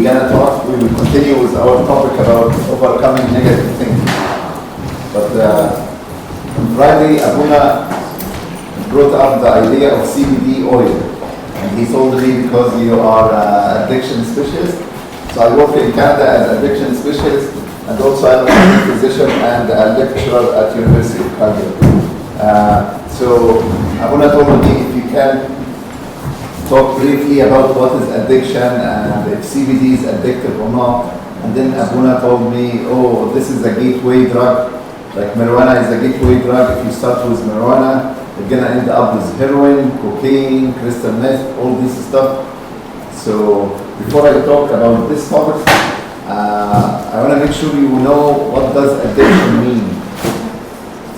we will continue with our topic about overcoming negative thinking. But on Friday, Abuna brought up the idea of CBD oil. And he told me, because you are an addiction specialist, so I work in Canada as an addiction specialist, and also I'm a physician and a lecturer at University of Calgary. So Abuna told me if you can talk briefly about what is addiction and if CBD is addictive or not. And then Abuna told me, oh, this is a gateway drug. Like marijuana is a gateway drug. If you start with marijuana, you're gonna end up with heroin, cocaine, crystal meth, all this stuff. So before I talk about this topic, I want to make sure you know what does addiction mean.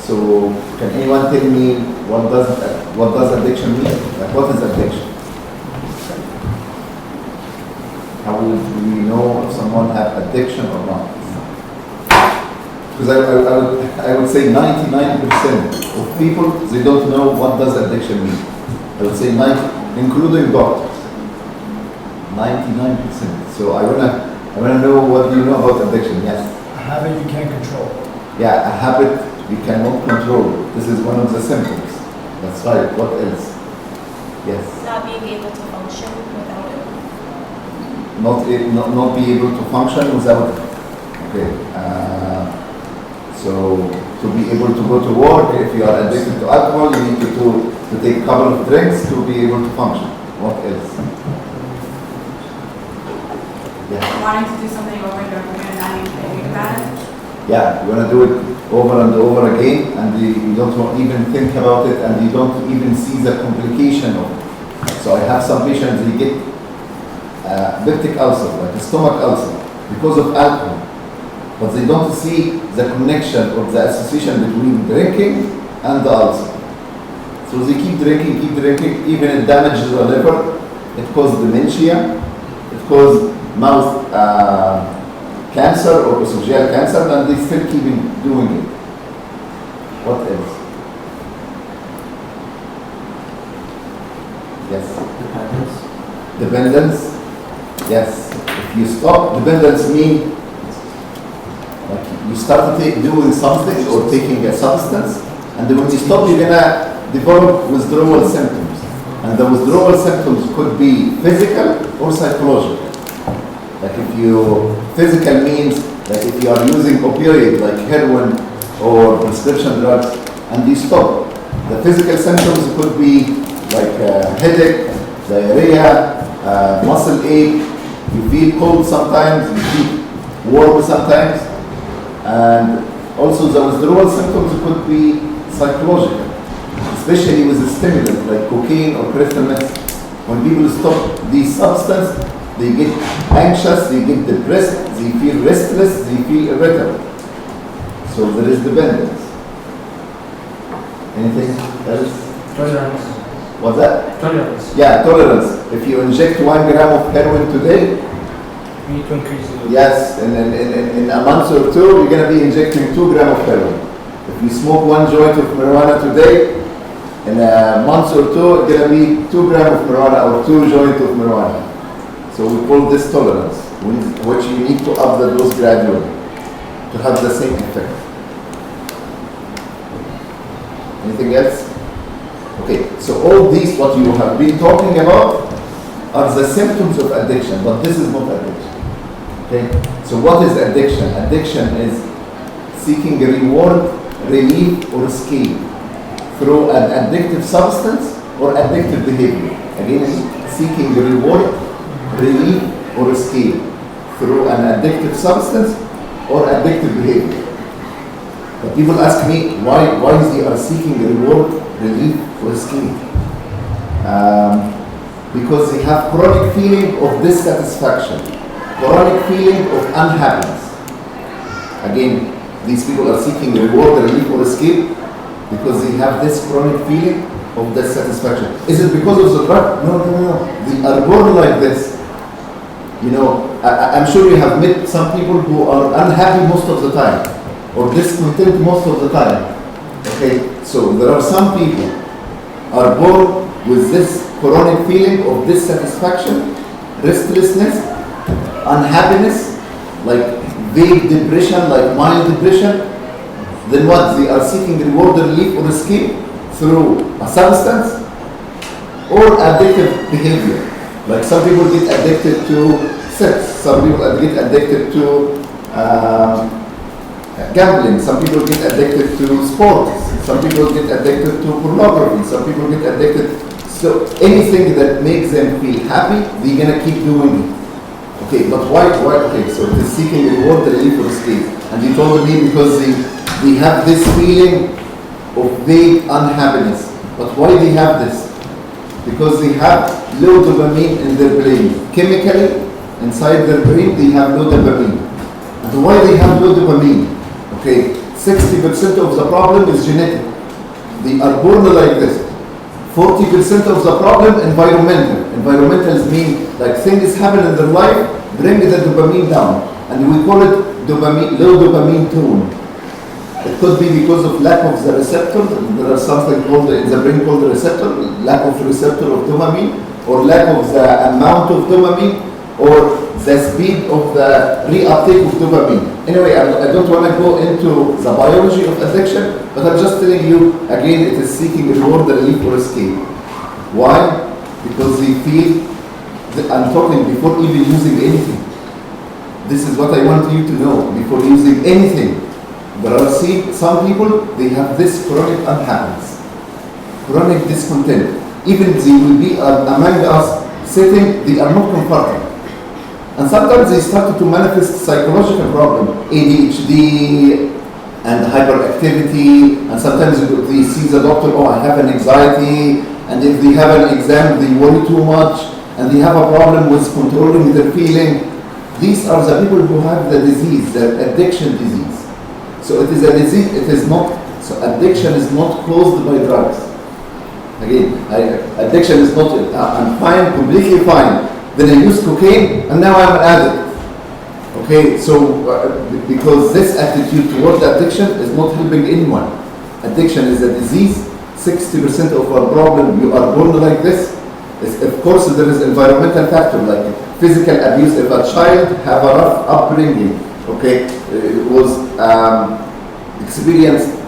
So can anyone tell me what does addiction mean? Like what is addiction? How do we know if someone has addiction or not? Because I would say 99% of people, they don't know what does addiction mean. I would say 90, including doctors. 99%. So I wanna know what do you know about addiction? Yes. A habit you can't control. Yeah, a habit you cannot control. This is one of the symptoms. That's right. What else? Yes. Not being able to function without it. Not be able to function without it. Okay. So to be able to go to work, if you are addicted to alcohol, you need to take a couple of drinks to be able to function. What else? Yeah. Wanting to do something over and over again and not even thinking about it. Yeah, you want to do it over and over again, and you don't even think about it, and you don't even see the complication of it. So I have some patients, they get peptic ulcer, like a stomach ulcer, because of alcohol. But they don't see the connection or the association between drinking and the ulcer. So they keep drinking, even it damages the liver, it causes dementia, it causes mouth cancer or esophageal cancer, and they still keep doing it. What else? Yes? Dependence? Yes. If you stop, dependence means like you start doing something or taking a substance, and then when you stop, you're gonna develop withdrawal symptoms. And the withdrawal symptoms could be physical or psychological. Like if physical means like if you are using opioid like heroin or prescription drugs and you stop, the physical symptoms could be like headache, diarrhea, muscle ache, you feel cold sometimes, you feel warm sometimes, and also the withdrawal symptoms could be psychological, especially with a stimulant like cocaine or crystal meth. When people stop these substances, they get anxious, they get depressed, they feel restless, they feel irritable. So there is dependence. Anything else? Tolerance. What's that? Tolerance. Yeah, tolerance. If you inject 1 gram of heroin today, You need to increase it. yes, in a month or two, you're going to be injecting 2 grams of heroin. If you smoke 1 joint of marijuana today, in a month or two, it's going to be 2 grams of marijuana or 2 joints of marijuana. So we call this tolerance, which you need to up the dose gradually to have the same effect. Anything else? Okay, so all these, what you have been talking about, are the symptoms of addiction, but this is not addiction. Okay, so what is addiction? Addiction is seeking a reward, relief, or escape through an addictive substance or addictive behavior. Again, seeking a reward, relief, or escape through an addictive substance or addictive behavior. But people ask me why they are seeking a reward, relief, or escape. Because they have chronic feeling of dissatisfaction, chronic feeling of unhappiness. Again, these people are seeking reward, relief, or escape because they have this chronic feeling of dissatisfaction. Is it because of the drug? No. They are born like this. You know, I'm sure you have met some people who are unhappy most of the time or discontent most of the time. Okay, so there are some people are born with this chronic feeling of dissatisfaction, restlessness, unhappiness, like vague depression, like mild depression, then what? They are seeking reward, relief, or escape through a substance or addictive behavior. Like some people get addicted to sex, some people get addicted to gambling, some people get addicted to sports, some people get addicted to pornography, some people get addicted. So anything that makes them feel happy, they're gonna keep doing it. Okay, but why? Okay, so it is seeking reward, relief, or escape. And he told me because they have this feeling of vague unhappiness. But why they have this? Because they have low dopamine in their brain. Chemically, inside their brain, they have low dopamine. And why they have low dopamine? Okay, 60% of the problem is genetic. They are born like this. 40% of the problem environmental. Environmentals mean like things happen in their life, bring the dopamine down. And we call it dopamine, low dopamine tone. It could be because of lack of the receptor. There is something called in the brain called the receptor, lack of receptor of dopamine, or lack of the amount of dopamine, or the speed of the reuptake of dopamine. Anyway, I don't want to go into the biology of addiction, but I'm just telling you, again, it is seeking reward, relief, or escape. Why? Because they feel, I'm talking before even using anything. This is what I want you to know, before using anything. There are some people, they have this chronic unhappiness, chronic discontent. Even they will be among us sitting, they are not comfortable. And sometimes they start to manifest psychological problem, ADHD and hyperactivity, and sometimes they see the doctor, oh, I have an anxiety, and if they have an exam, they worry too much, and they have a problem with controlling their feeling. These are the people who have the disease, the addiction disease. So it is a disease, it is not, so addiction is not caused by drugs. Again, addiction is not, I'm fine, completely fine. Then I use cocaine, and now I'm an addict. Okay, so because this attitude toward addiction is not helping anyone. Addiction is a disease. 60% of our problem, you are born like this. Of course, there is environmental factor like physical abuse. If a child have a rough upbringing, okay, was experienced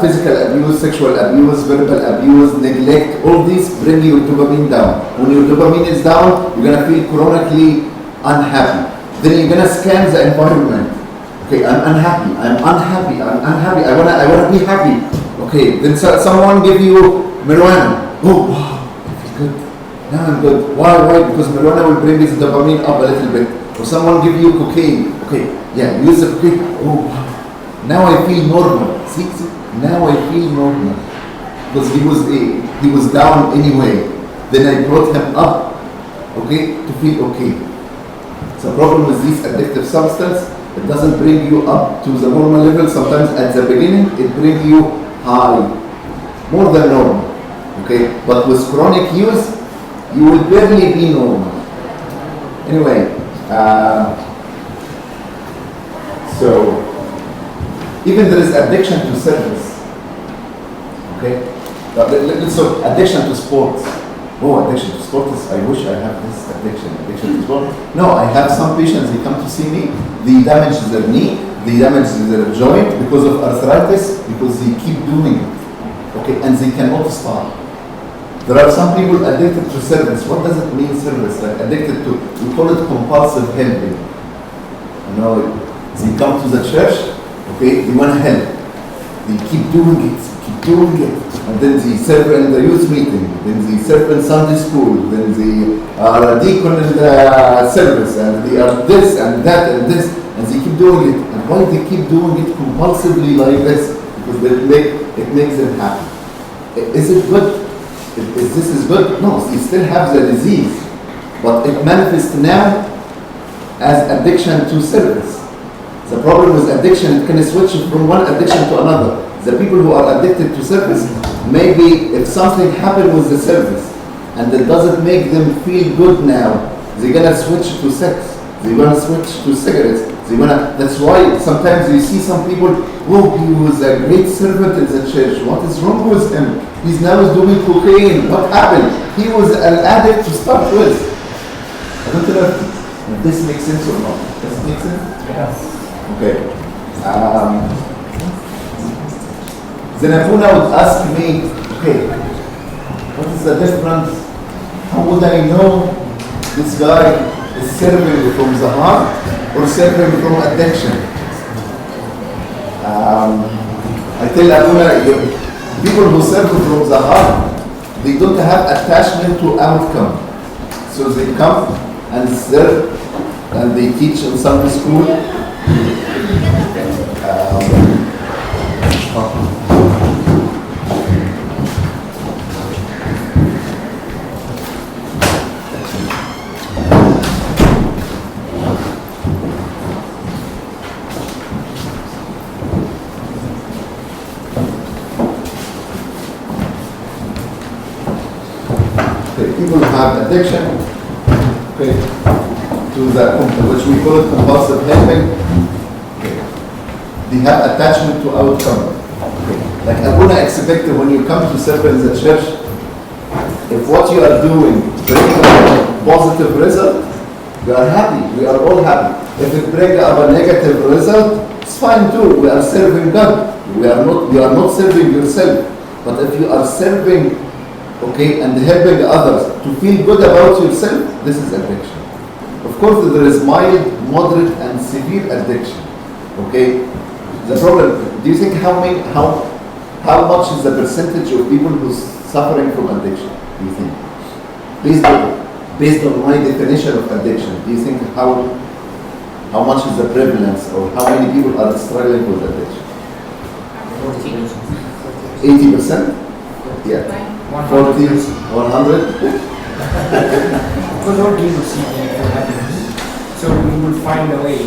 physical abuse, sexual abuse, verbal abuse, neglect, all these bring your dopamine down. When your dopamine is down, you're going to feel chronically unhappy. Then you're going to scan the environment. Okay, I'm unhappy, I want to be happy. Okay, then someone give you marijuana. Oh, wow, I feel good. Now I'm good. Why? Because marijuana will bring this dopamine up a little bit. Or someone give you cocaine. Okay, yeah, use the cocaine. Oh, wow. Now I feel normal. See, now I feel normal. Because he was down anyway. Then I brought him up, okay, to feel okay. The problem with this addictive substance, it doesn't bring you up to the normal level. Sometimes at the beginning, it brings you high, more than normal, okay? But with chronic use, you will barely be normal. Anyway, so even there is addiction to service, okay? So addiction to sports. Oh, addiction to sports, I wish I have this addiction to sports. No, I have some patients, they come to see me, they damage their knee, they damage their joint because of arthritis, because they keep doing it, okay? And they cannot stop. There are some people addicted to service. What does it mean, service? Like addicted to, we call it compulsive helping. You know, they come to the church, okay, they want to help. They keep doing it. And then they serve in the youth meeting, then they serve in Sunday school, then they are a deacon in the service, and they are this and that and this, and they keep doing it. And why they keep doing it compulsively like this? Because it makes them happy. Is it good? Is this good? No, they still have the disease, but it manifests now as addiction to service. The problem with addiction, it can switch from one addiction to another. The people who are addicted to service, maybe if something happened with the service and it doesn't make them feel good now, they're gonna switch to sex. They're gonna switch to cigarettes. That's why sometimes you see some people, oh, he was a great servant in the church. What is wrong with him? He's now doing cocaine. What happened? He was an addict to start with. I don't know. This makes sense or not? Does it make sense? Yeah. Okay. Then Abuna would ask me, okay, what is the difference? How would I know this guy is serving from the heart or serving from addiction? I tell Abuna, people who serve from the heart, they don't have attachment to outcome. So they come and serve and they teach in Sunday school. People have addiction, okay, to the which we call it compulsive helping. Okay. They have attachment to outcome. Okay. Like Abuna expected when you come to serve in the church, if what you are doing brings a positive result, you are happy. We are all happy. If it brings up a negative result, it's fine too. We are serving God. You are not serving yourself. But if you are serving, okay, and helping others to feel good about yourself, this is addiction. Of course, there is mild, moderate, and severe addiction. Okay, the problem. Do you think how much is the percentage of people who's suffering from addiction? Do you think? Based on my definition of addiction, do you think how much is the prevalence, or how many people are struggling with addiction? 80%. Yeah. 40, 100. Because all people seeking for happiness, so we will find a way to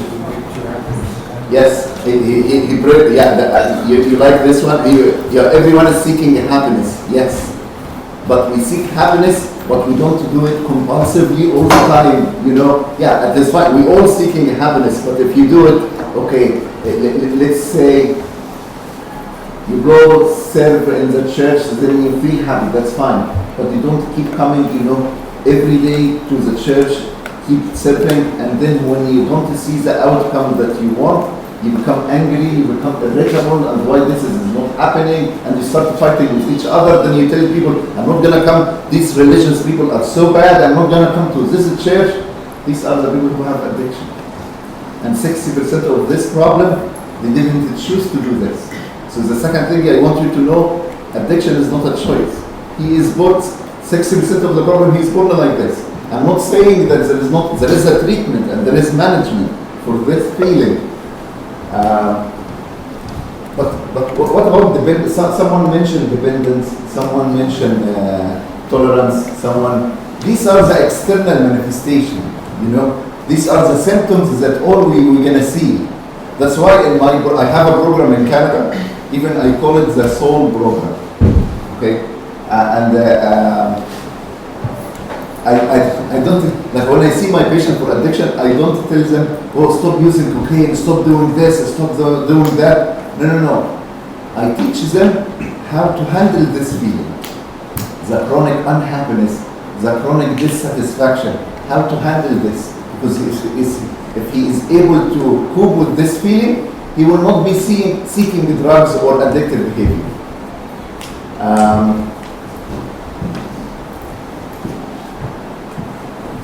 happiness. Yes, you like this one? Everyone is seeking happiness, yes. But we seek happiness, but we don't do it compulsively all the time, Yeah, that's fine. We're all seeking happiness, but if you do it, okay, let's say you go serve in the church, then you feel happy, that's fine. But you don't keep coming, every day to the church, keep serving, and then when you don't see the outcome that you want, you become angry, you become irritable, and why this is not happening, and you start fighting with each other. Then you tell people, I'm not going to come, these religious people are so bad, I'm not going to come to this church. These are the people who have addiction. And 60% of this problem, they didn't choose to do this. So the second thing I want you to know, addiction is not a choice. He is born, 60% of the problem, he is born like this. I'm not saying that there is a treatment and there is management for this feeling. But what about dependence? Someone mentioned dependence, someone mentioned tolerance, these are the external manifestation, These are the symptoms that all we're going to see. That's why I have a program in Canada, even I call it the soul program. Okay? I don't, like when I see my patient for addiction, I don't tell them, oh, stop using cocaine, stop doing this, stop doing that. No. I teach them how to handle this feeling, the chronic unhappiness, the chronic dissatisfaction, how to handle this. Because if he is able to cope with this feeling, he will not be seeking drugs or addictive behavior.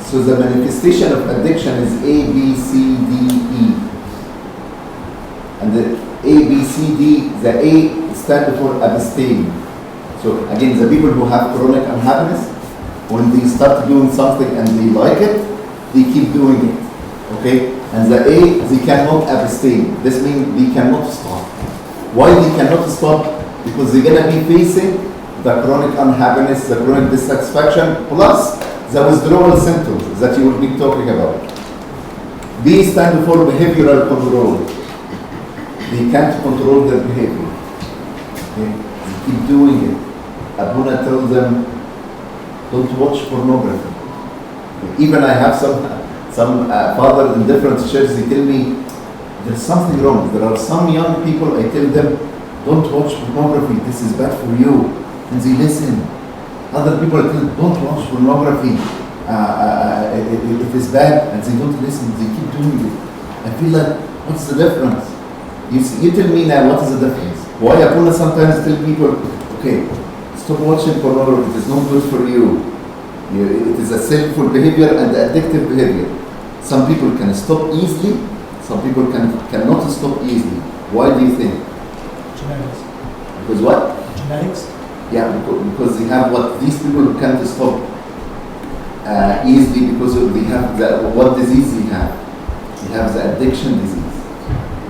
So the manifestation of addiction is A, B, C, D, E. And the A, B, C, D, the A stands for abstain. So again, the people who have chronic unhappiness, when they start doing something and they like it, they keep doing it. Okay? And the A, they cannot abstain. This means they cannot stop. Why they cannot stop? Because they're going to be facing the chronic unhappiness, the chronic dissatisfaction, plus the withdrawal symptoms that you will be talking about. B stands for behavioral control. They can't control their behavior. Okay? They keep doing it. Abuna tells them, don't watch pornography. Okay? Even I have some fathers in different churches, they tell me, there's something wrong. There are some young people, I tell them, don't watch pornography, this is bad for you. And they listen. Other people tell them, don't watch pornography, it is bad, and they don't listen, they keep doing it. I feel like, what's the difference? You tell me now, what is the difference? Why Abuna sometimes tell people, okay, stop watching pornography, it is not good for you. It is a sinful behavior and addictive behavior. Some people can stop easily, some people cannot stop easily. Why do you think? Genetics. Because what? Genetics? Yeah, because they have what these people can't stop easily because they have what disease they have. They have the addiction disease.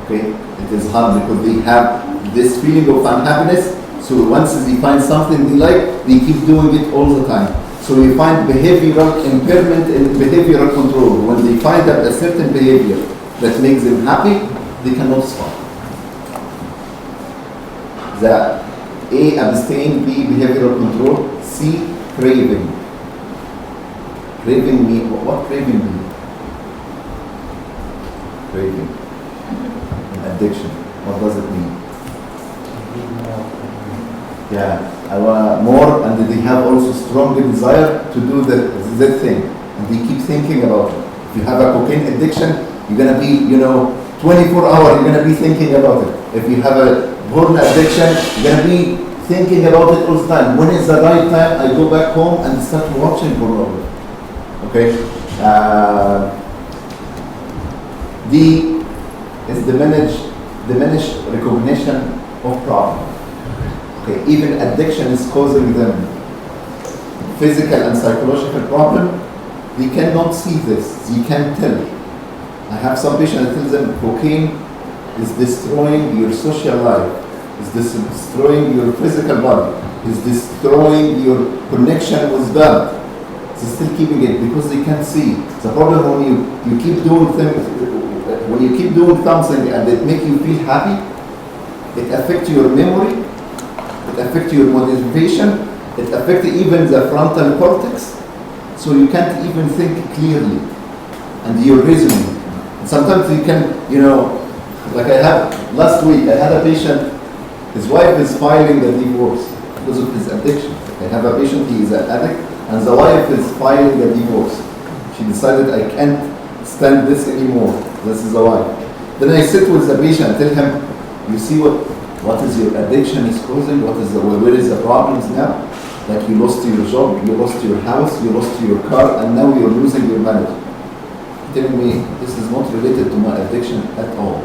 Okay, it is hard because they have this feeling of unhappiness. So once they find something they like, they keep doing it all the time. So we find behavioral impairment and behavioral control. When they find that a certain behavior that makes them happy, they cannot stop. The A, abstain, B, behavioral control, C, craving. Craving mean, what craving mean? Craving. Addiction. What does it mean? Yeah, I want more, and they have also stronger desire to do that thing, and they keep thinking about it. If you have a cocaine addiction, you're gonna be, 24 hours, you're gonna be thinking about it. If you have a porn addiction, you're gonna be thinking about it all the time. When is the right time? I go back home and start watching pornography. Okay. D is diminished recognition of problem. Okay, even addiction is causing them physical and psychological problem. They cannot see this. They can't tell. I have some patients that tell them cocaine is destroying your social life, is destroying your physical body, is destroying your connection with God. They're still keeping it because they can't see. The problem when you keep doing things, when you keep doing something and it makes you feel happy, it affects your memory, it affects your motivation, it affects even the frontal cortex, so you can't even think clearly, and your reasoning. Sometimes you can, like I had last week, I had a patient, his wife is filing a divorce because of his addiction. I have a patient, he is an addict, and the wife is filing a divorce. She decided, I can't stand this anymore. This is the wife. Then I sit with the patient and tell him, you see what is your addiction is causing? Where is the problems now? Like you lost your job, you lost your house, you lost your car, and now you're losing your marriage. Telling me this is not related to my addiction at all.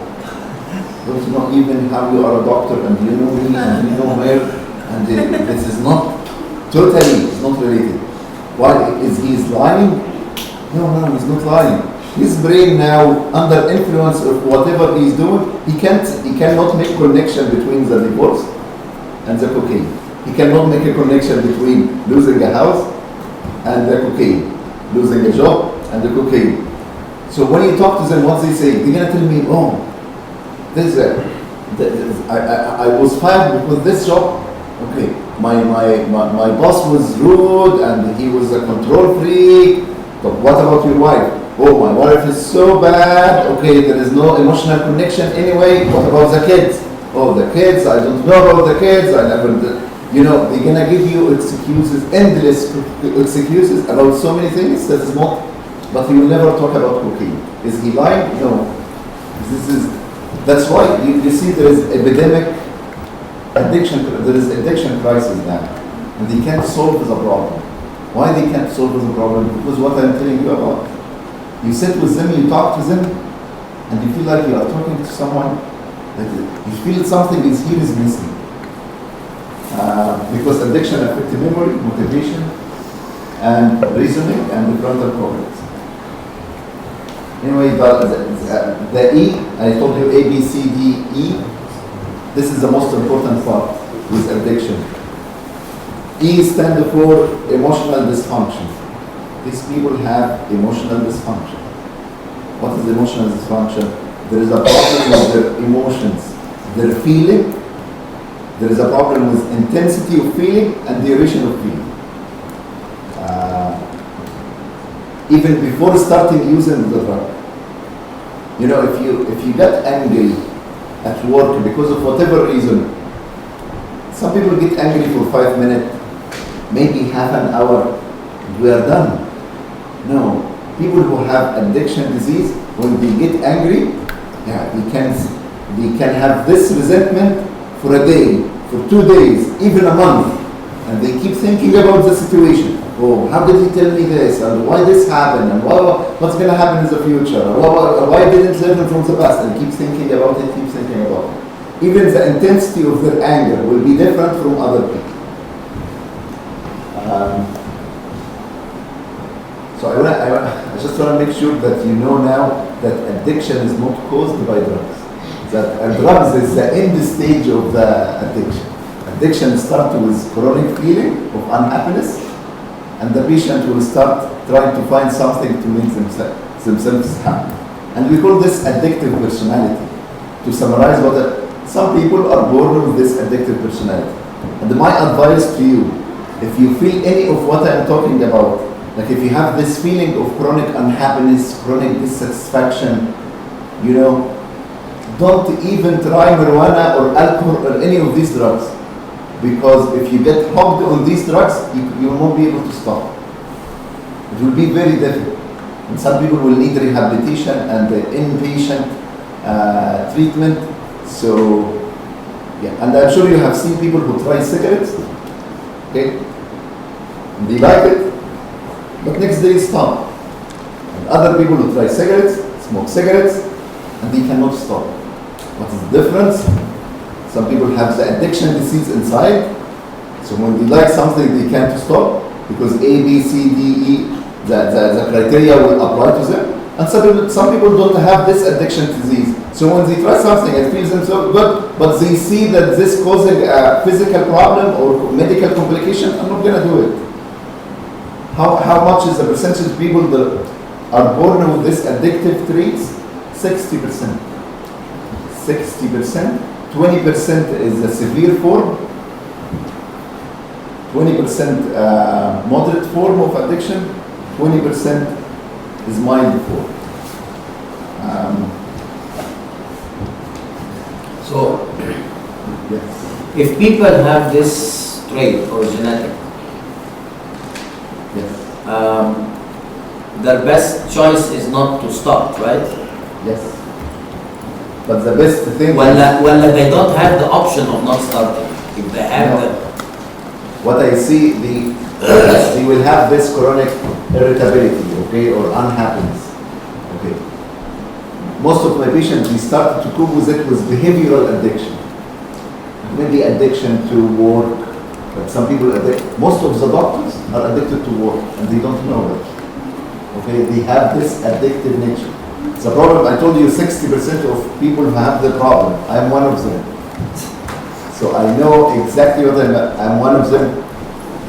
Don't you know even how you are a doctor and you know me and you know her, and this is not totally, it's not related. Why is he lying? No, he's not lying. His brain now, under influence of whatever he's doing, he cannot make connection between the divorce and the cocaine. He cannot make a connection between losing a house and the cocaine, losing a job and the cocaine. So when you talk to them, what they say, they're gonna tell me, I was fired because this job. Okay, my boss was rude and he was a control freak. But what about your wife? Oh, my wife is so bad. Okay, there is no emotional connection anyway. What about the kids? Oh, the kids, I don't know about the kids. I never, they're gonna give you excuses, endless excuses about so many things that is not. But he will never talk about cocaine. Is he lying? No. That's why you see there is epidemic addiction. There is addiction crisis now, and they can't solve the problem. Why they can't solve the problem? Because what I'm telling you about. You sit with them, you talk to them, and you feel like you are talking to someone that you feel something is here is missing. Because addiction affects memory, motivation, and reasoning, and the frontal cortex. Anyway, the E, I told you A, B, C, D, E. This is the most important part with addiction. E stands for emotional dysfunction. These people have emotional dysfunction. What is emotional dysfunction? There is a problem with their emotions, their feeling. There is a problem with intensity of feeling and duration of feeling. Even before starting using the drug. If you get angry at work because of whatever reason, some people get angry for 5 minutes, maybe half an hour, we are done. No. People who have addiction disease, when they get angry, yeah, they can have this resentment for a day, for 2 days, even a month. And they keep thinking about the situation. Oh, how did he tell me this? And why this happened? And what's going to happen in the future? And why didn't learn from the past? And keep thinking about it, keep thinking about it. Even the intensity of their anger will be different from other people. So I just want to make sure that you know now that addiction is not caused by drugs. That drugs is the end stage of the addiction. Addiction starts with chronic feeling of unhappiness, and the patient will start trying to find something to make themselves happy. And we call this addictive personality. To summarize some people are born with this addictive personality. And my advice to you, if you feel any of what I'm talking about, like if you have this feeling of chronic unhappiness, chronic dissatisfaction, don't even try marijuana or alcohol or any of these drugs. Because if you get hooked on these drugs, you will not be able to stop. It will be very difficult. And some people will need rehabilitation and inpatient treatment. So, yeah, and I'm sure you have seen people who try cigarettes, okay? And they like it, but next day stop. And other people who try cigarettes, smoke cigarettes, and they cannot stop. What is the difference? Some people have the addiction disease inside, so when they like something, they can't stop, because A, B, C, D, E, the criteria will apply to them. And some people don't have this addiction disease. So when they try something, it feels them so good, but they see that this causing a physical problem or medical complication, I'm not going to do it. How much is the percentage of people that are born with this addictive traits? 60%. 60%. 20% is a severe form. 20% moderate form of addiction. 20% is mild form. So, Yes. if people have this trait or genetic, Yes. their best choice is not to stop, right? Yes. But the best thing Well, they don't have the option of not starting. If they have No. What I see, they will have this chronic irritability, okay, or unhappiness, okay. Most of my patients, they start to cope with it with behavioral addiction. Maybe addiction to work, but some people most of the doctors are addicted to work, and they don't know it. Okay, they have this addictive nature. The problem, I told you 60% of people who have the problem, I'm one of them. So I know exactly what I'm one of them.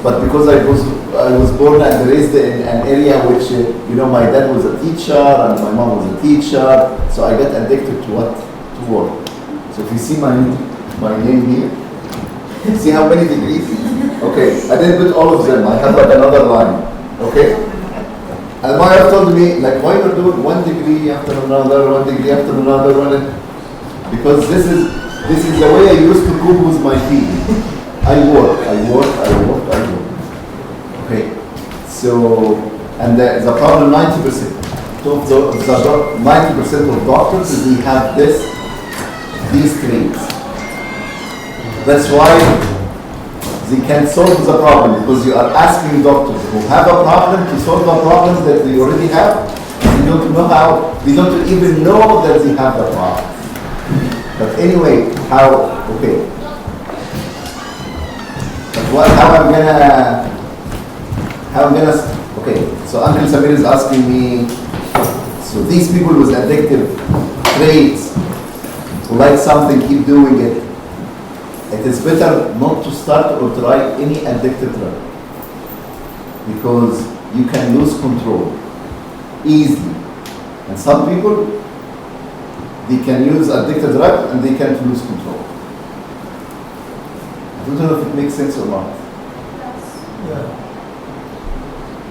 But because I was born and raised in an area which, my dad was a teacher and my mom was a teacher, so I got addicted to what? To work. So if you see my name here, see how many degrees? Okay, I didn't put all of them, I have like another line, okay? And my wife told me, like, why you're doing 1 degree after another, 1 degree after another, because this is the way I used to cope with my feelings. I work. Okay, so, and the problem 90%. So the 90% of doctors, they have these traits. That's why they can solve the problem, because you are asking doctors who have a problem to solve a problem that they already have. They don't know how, they don't even know that they have the problem. But anyway, okay. But okay, so Uncle Samir is asking me, so these people with addictive traits, who like something, keep doing it. It is better not to start or try any addictive drug, because you can lose control easily. And some people, they can use addictive drug and they can't lose control. I don't know if it makes sense or not. Yes.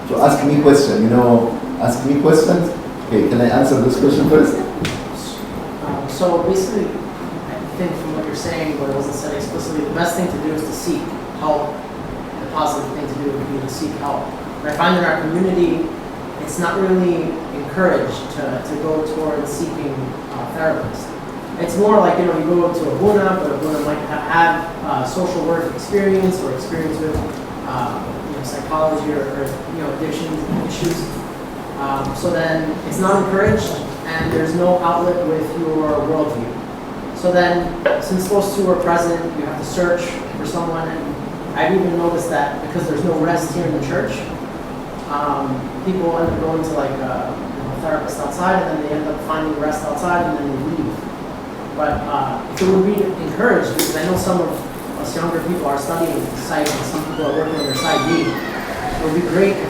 So ask me question, ask me questions. Okay, can I answer this question first? So basically, I think from what you're saying, but it wasn't said explicitly, the best thing to do is to seek help. The positive thing to do would be to seek help. And I find in our community, it's not really encouraged to go towards seeking therapists. It's more like, you go to a Buna, but a Buna might have social work experience or experience with psychology or addiction issues. So then it's not encouraged and there's no outlet with your worldview. So then, since those two are present, you have to search for someone. And I've even noticed that because there's no rest here in the church, people end up going to like a therapist outside, and then they end up finding rest outside, and then they leave. But if it would be encouraged, because I know some of us younger people are studying psych, and some people are working on their Psych D, it would be great if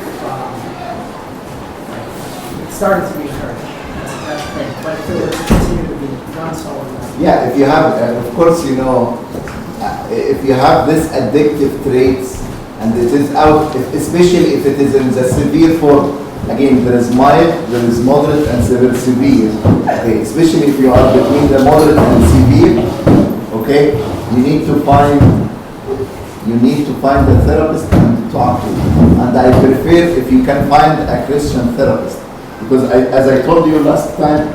it started to be encouraged. That's the thing. But if it were to continue to be done so. Yeah, if you have, of course, if you have this addictive traits and it is out, especially if it is in the severe form, again, there is mild, there is moderate, and there is severe. Okay, especially if you are between the moderate and severe, okay, you need to find a therapist and to talk to. And I prefer if you can find a Christian therapist, because as I told you last time,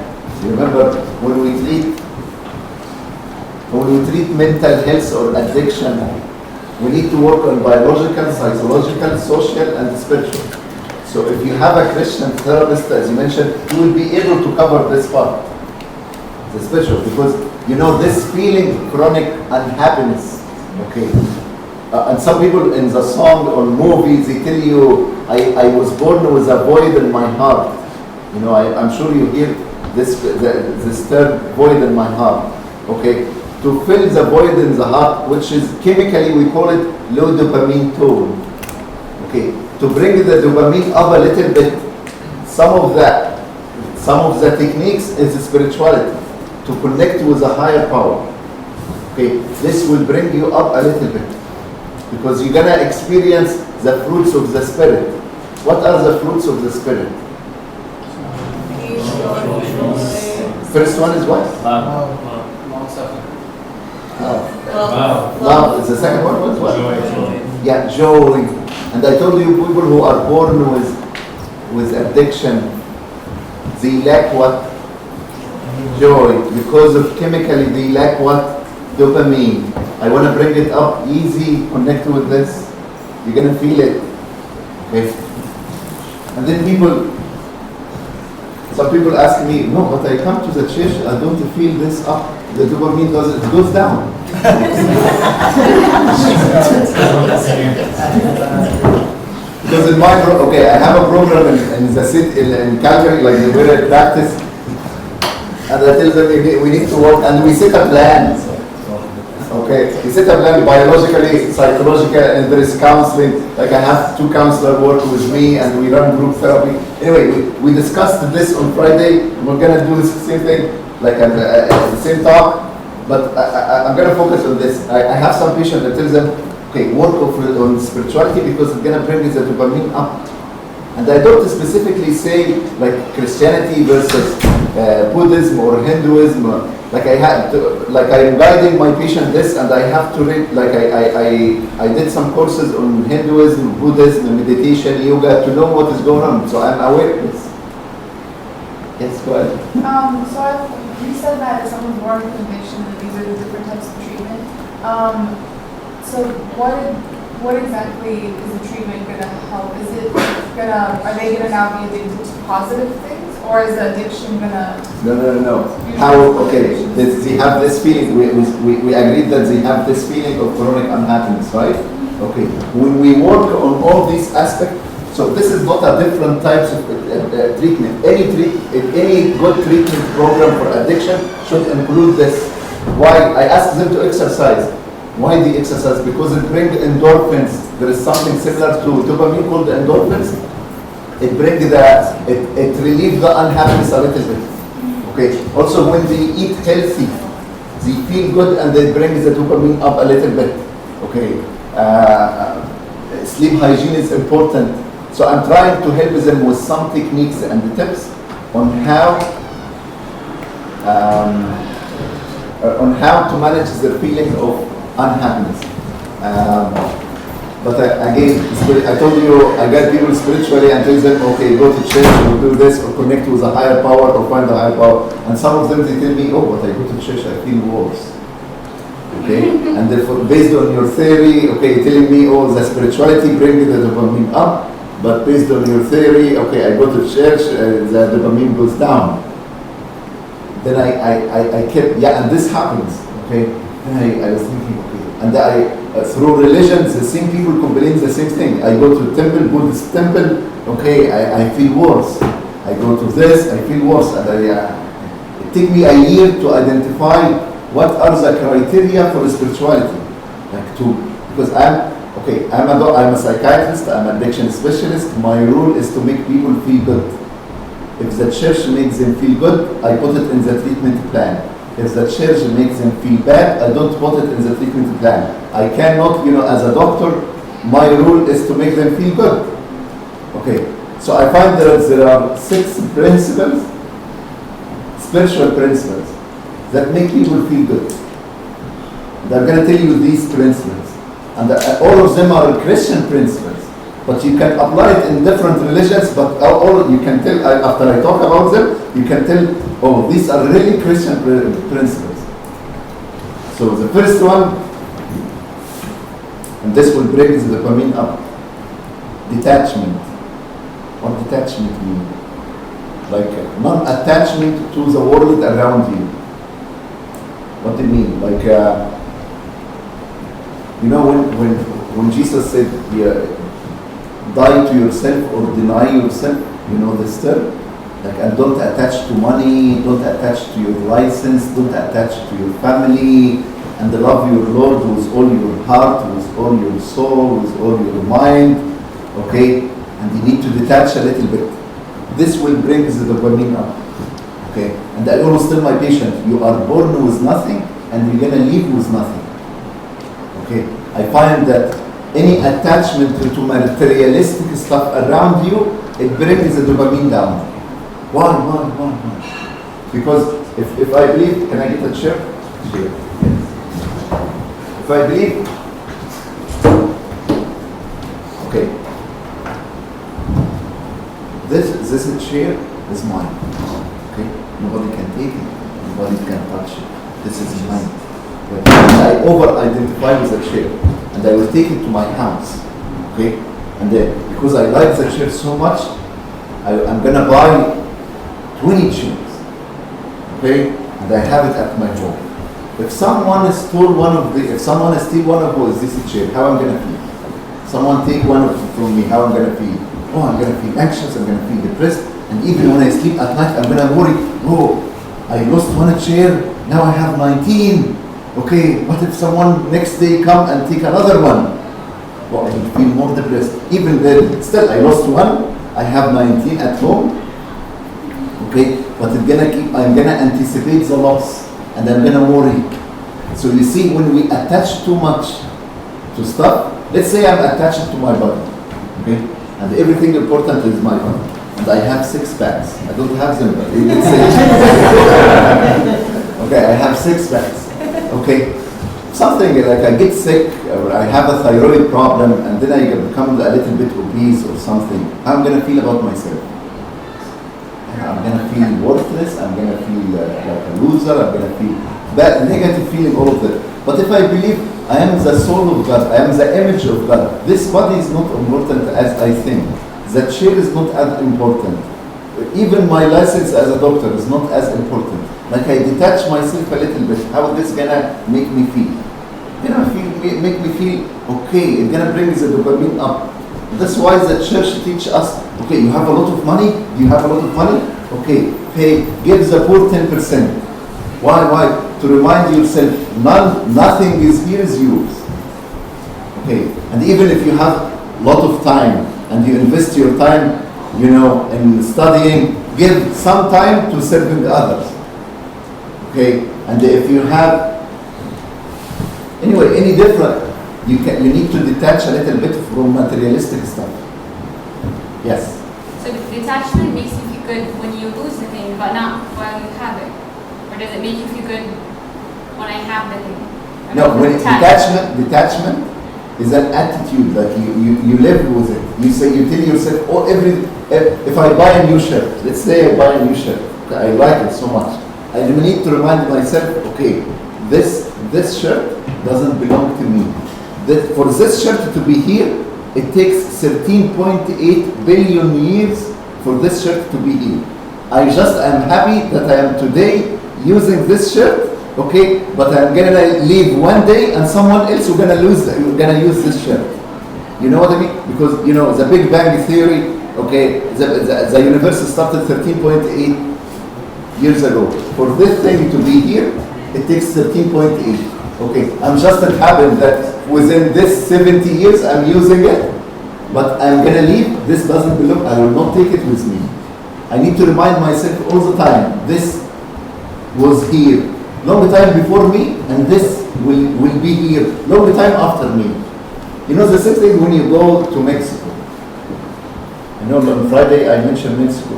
you remember when we treat mental health or addiction, we need to work on biological, psychological, social, and spiritual. So if you have a Christian therapist, as you mentioned, you will be able to cover this part, the spiritual, because this feeling chronic unhappiness, okay? And some people in the song or movies, they tell you, I was born with a void in my heart. I'm sure you hear this term, void in my heart, okay? To fill the void in the heart, which is chemically, we call it low dopamine tone, okay? To bring the dopamine up a little bit, some of the techniques is spirituality, to connect with a higher power, okay? This will bring you up a little bit, because you're gonna experience the fruits of the Spirit. What are the fruits of the Spirit? First one is what? Love is the second one. What's what? Joy. Yeah, joy. And I told you, people who are born with addiction, they lack what? Joy. Because of chemically, they lack what? Dopamine. I want to bring it up easy, connect with this. You're going to feel it. Okay? And then some people ask me, no, but I come to the church, I don't feel this up. The dopamine goes down. Because in my I have a program in the city in Calgary, like the way I practice, and I tell them we need to work, and we set a plan. Okay, we set a plan biologically, psychologically, and there is counseling. Like I have 2 counselors work with me, and we run group therapy. Anyway, we discussed this on Friday. We're gonna do the same thing, like at the same talk. But I'm gonna focus on this. I have some patients that tell them, okay, work on spirituality because it's gonna bring the dopamine up. And I don't specifically say like Christianity versus Buddhism or Hinduism. Like I'm guiding my patient this, and I have to read. Like I did some courses on Hinduism, Buddhism, meditation, yoga to know what is going on. So I'm aware of this. Yes, go ahead. You said that if someone's born with addiction, that these are the different types of treatment. So what exactly is the treatment going to help? Is it are they going to now be addicted to positive things, or is the addiction going to? No. How? Okay, they have this feeling. We agreed that they have this feeling of chronic unhappiness, right? Okay. When we work on all these aspects, so this is not a different types of treatment. Any good treatment program for addiction should include this. Why? I asked them to exercise. Why the exercise? Because it brings endorphins. There is something similar to dopamine called endorphins. It relieves the unhappiness a little bit. Okay. Also, when they eat healthy, they feel good and they bring the dopamine up a little bit. Okay. Sleep hygiene is important. So I'm trying to help them with some techniques and tips on how to manage their feeling of unhappiness. But again, I told you, I guide people spiritually and tell them, okay, go to church or do this or connect with a higher power or find a higher power. And some of them, they tell me, oh, but I go to church, I feel worse. Okay? And therefore, based on your theory, okay, you're telling me, oh, the spirituality brings the dopamine up. But based on your theory, okay, I go to church, the dopamine goes down. Then I kept, yeah, and this happens, okay? Then I was thinking, okay, and through religions, the same people complain the same thing. I go to temple, Buddhist temple, okay, I feel worse. I go to this, I feel worse. And it took me a year to identify what are the criteria for spirituality. Because I'm a psychiatrist, I'm an addiction specialist. My rule is to make people feel good. If the church makes them feel good, I put it in the treatment plan. If the church makes them feel bad, I don't put it in the treatment plan. I cannot, as a doctor, my rule is to make them feel good. Okay, so I find that there are 6 principles, spiritual principles, that make people feel good. And I'm going to tell you these principles. And all of them are Christian principles. But you can apply it in different religions, but all you can tell, after I talk about them, you can tell, oh, these are really Christian principles. So the first one, and this will break the dopamine up, detachment. What detachment mean? Like non-attachment to the world around you. What do you mean? Like, when Jesus said, die to yourself or deny yourself, this term? Like, and don't attach to money, don't attach to your license, don't attach to your family, and love your Lord with all your heart, with all your soul, with all your mind, okay? And you need to detach a little bit. This will bring the dopamine up, okay? And I always tell my patient, you are born with nothing, and you're gonna leave with nothing, okay? I find that any attachment to materialistic stuff around you, it brings the dopamine down. Why? Because if I believe, can I get a chair? Chair. If I believe, okay, this chair is mine. Okay, nobody can take it, nobody can touch it. This is mine. But I over-identify with the chair, and I will take it to my house. Okay, and then because I like the chair so much, I'm gonna buy 20 chairs. Okay, and I have it at my home. If someone steal one of this chair, how I'm gonna feel? Someone take one from me, how I'm gonna feel? Oh, I'm gonna feel anxious, I'm gonna feel depressed, and even when I sleep at night, I'm gonna worry. Oh, I lost one chair, now I have 19. Okay, what if someone next day come and take another one? Well, I will feel more depressed. Even then, still I lost one, I have 19 at home. Okay, but I'm gonna anticipate the loss, and I'm gonna worry. So you see, when we attach too much to stuff, let's say I'm attached to my body, okay, and everything important is my body, and I have 6 packs. I don't have them, but you can say. Okay, I have 6 packs. Okay, something like I get sick, or I have a thyroid problem, and then I become a little bit obese or something. How I'm gonna feel about myself? I'm gonna feel worthless. I'm gonna feel like a loser. I'm gonna feel bad, negative feeling, all of that. But if I believe I am the soul of God, I am the image of God, this body is not important as I think. The chair is not as important. Even my license as a doctor is not as important. Like I detach myself a little bit. How is this gonna make me feel? Make me feel okay. It's gonna bring the dopamine up. That's why the church teach us, okay, you have a lot of money? Do you have a lot of money? Okay, hey, give the poor 10%. Why? To remind yourself, nothing is here is yours. Okay, and even if you have a lot of time and you invest your time, in studying, give some time to serving others. Okay, and if you have, any different, you need to detach a little bit from materialistic stuff. Yes? So detachment makes you feel good when you lose the thing, but not while you have it? Or does it make you feel good when I have the thing? No, when detachment is an attitude, like you live with it. You say, you tell yourself, oh, if I buy a new shirt, let's say I buy a new shirt, I like it so much. I need to remind myself, okay, this shirt doesn't belong to me. For this shirt to be here, it takes 13.8 billion years for this shirt to be here. I am happy that I am today using this shirt, okay, but I'm gonna leave one day and someone else is gonna use this shirt. You know what I mean? Because, you know, the Big Bang Theory, okay, the universe started 13.8 years ago. For this thing to be here, it takes 13.8. Okay, I'm just happy that within this 70 years I'm using it, but I'm gonna leave. This doesn't belong. I will not take it with me. I need to remind myself all the time, this was here long time before me, and this will be here long time after me. You know, the same thing when you go to Mexico. I know on Friday I mentioned Mexico.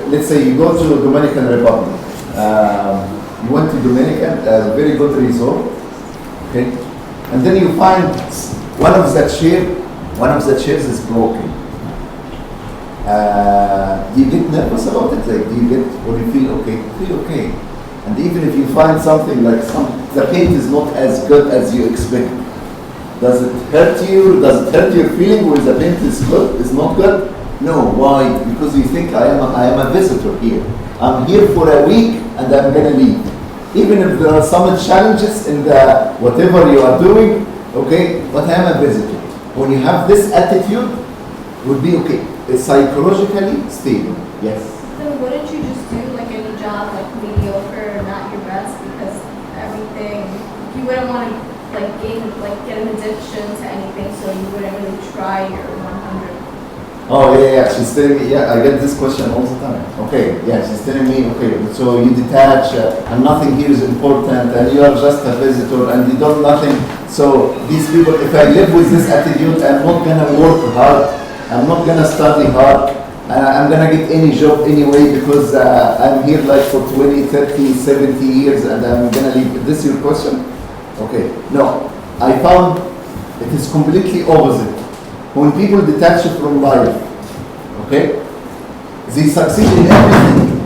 Let's say you go to Dominican Republic. You went to Dominican, a very good resort, okay? And then you find one of the chairs is broken. Do you get nervous about it? Like, do you get, or you feel okay? Feel okay. And even if you find something like the paint is not as good as you expect, does it hurt you? Does it hurt your feeling when the paint is good? Is not good? No. Why? Because you think I am a visitor here. I'm here for a week and I'm gonna leave. Even if there are some challenges in the whatever you are doing, okay, but I am a visitor. When you have this attitude, it would be okay. It's psychologically stable. Yes. Then wouldn't you just do like any job, like mediocre, not your best, because everything, you wouldn't want to get an addiction to anything, so you wouldn't really try your 100. Oh yeah, she's telling me, yeah, I get this question all the time. Okay, yeah, she's telling me, okay, so you detach and nothing here is important and you are just a visitor and you don't nothing. So these people, if I live with this attitude, I'm not gonna work hard, I'm not gonna study hard, I'm gonna get any job anyway because I'm here like for 20, 30, 70 years and I'm gonna leave. Is this your question? Okay, no, I found it is completely opposite. When people detach from life, okay, they succeed in everything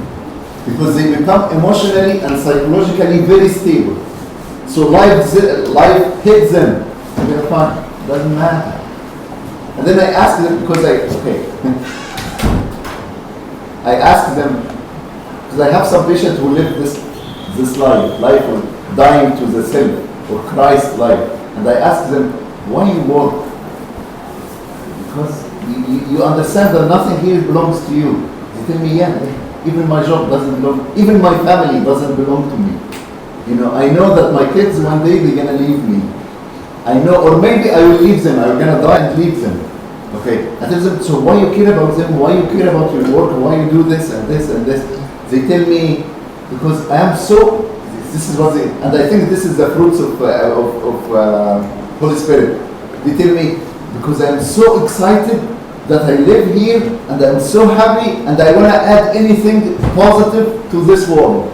because they become emotionally and psychologically very stable. So life hits them, and they're fine, doesn't matter. And then I ask them, because I ask them, because I have some patients who live this life of dying to the self or Christ life, and I ask them, why you work? Because you understand that nothing here belongs to you. They tell me, yeah, even my job doesn't belong, even my family doesn't belong to me. You know, I know that my kids one day they're gonna leave me. I know, or maybe I will leave them, I'm gonna die and leave them. Okay, I tell them, so why you care about them? Why you care about your work? Why you do this and this and this? They tell me, because I am so, this is what they, and I think this is the fruits of Holy Spirit. They tell me, because I'm so excited that I live here and I'm so happy and I want to add anything positive to this world.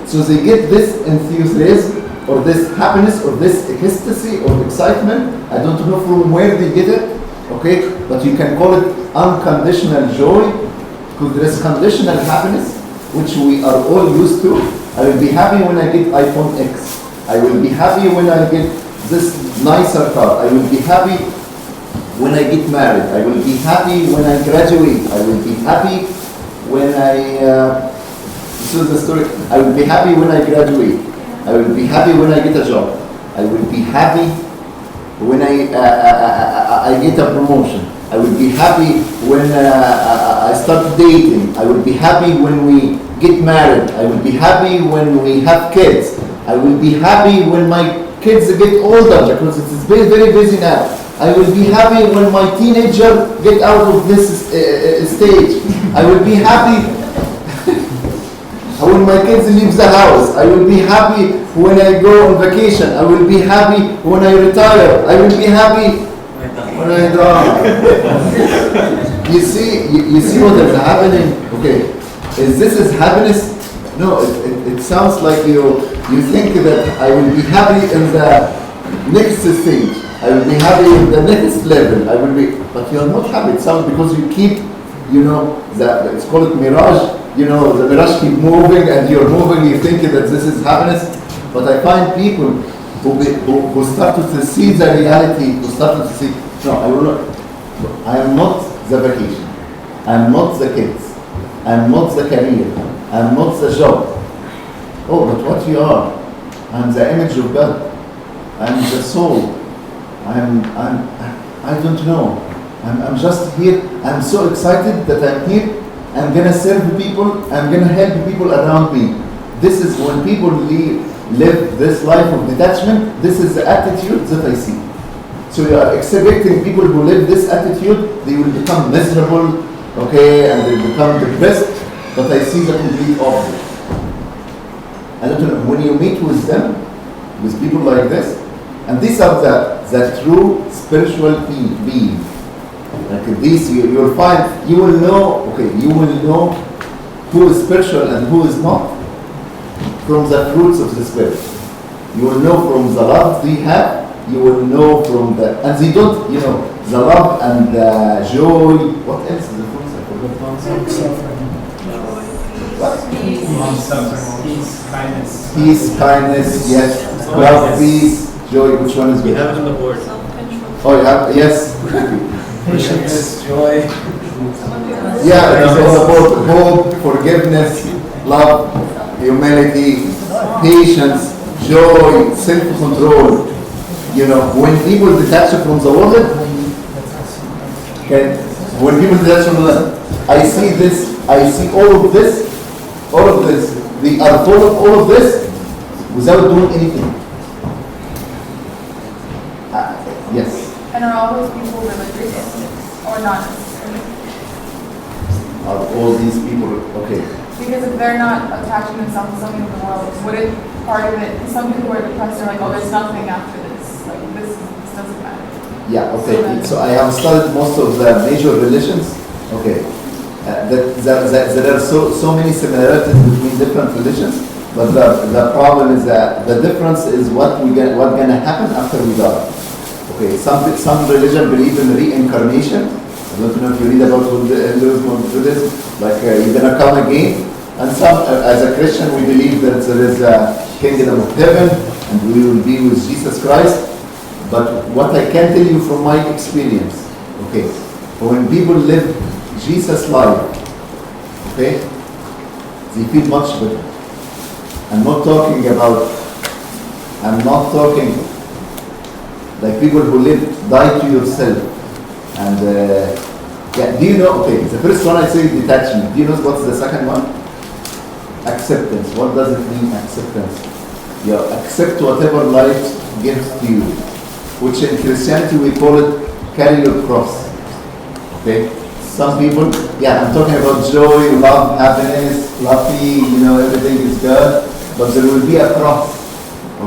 So they get this enthusiasm or this happiness or this ecstasy or excitement. I don't know from where they get it, okay? But you can call it unconditional joy because there is conditional happiness which we are all used to. I will be happy when I get iPhone X. I will be happy when I get this nicer car. I will be happy when I get married. I will be happy when I graduate. I will be happy when this is the story. I will be happy when I graduate. I will be happy when I get a job. I will be happy when I get a promotion. I will be happy when I start dating. I will be happy when we get married. I will be happy when we have kids. I will be happy when my kids get older because it is very, very busy now. I will be happy when my teenager get out of this stage. I will be happy when my kids leave the house. I will be happy when I go on vacation. I will be happy when I retire. I will be happy when I die. You see what is happening? Okay, this is happiness? No, it sounds like you think that I will be happy in the next stage. I will be happy in the next level. I will be, but you are not happy. It's all because you keep, it's called mirage. The mirage keep moving and you're moving, you think that this is happiness. But I find people who started to see the reality, who started to see, no, I will not. I am not the vacation. I am not the kids. I am not the career. I am not the job. Oh, but what you are? I am the image of God. I am the soul. I don't know. I'm just here. I'm so excited that I'm here. I'm gonna serve people. I'm gonna help people around me. This is when people live this life of detachment. This is the attitude that I see. So you are expecting people who live this attitude, they will become miserable, okay, and they become depressed. But I see the complete opposite. I don't know, when you meet with them, with people like this, and these are the true spiritual beings. Like this, you will find, you will know who is spiritual and who is not from the fruits of the Spirit. You will know from the love they have. You will know from the, and they don't, the love and the joy. What else is the fruits? I forgot. Peace, kindness. Peace, kindness, yes. Love, peace, joy. Which one is good? We have it on the board. Oh, you have, yes. Patience, joy. Yeah, it's all about hope, forgiveness, love, humility, patience, joy, self-control. When people detach from the world, okay, when people detach from the world, I see this, I see all of this, they are full of all of this without doing anything. Yes. And are all those people religious or not necessarily? Are all these people, okay. Because if they're not attaching themselves to something in the world, wouldn't part of it, some people who are depressed are like, oh, there's nothing after this. Like, this doesn't matter. Yeah, okay. So I have studied most of the major religions. Okay. There are so many similarities between different religions, but the problem is that the difference is what's gonna happen after we die. Okay, some religion believe in reincarnation. I don't know if you read about Hinduism or Buddhism, like you're gonna come again. And some, as a Christian, we believe that there is a kingdom of heaven and we will be with Jesus Christ. But what I can tell you from my experience, okay, when people live Jesus' life, okay, they feel much better. I'm not talking like people who live, die to yourself. And do you know, okay, the first one I say detachment. Do you know what's the second one? Acceptance. What does it mean, acceptance? You accept whatever life gives to you, which in Christianity we call it carry your cross. Okay? Some people, I'm talking about joy, love, happiness, fluffy, everything is good, but there will be a cross.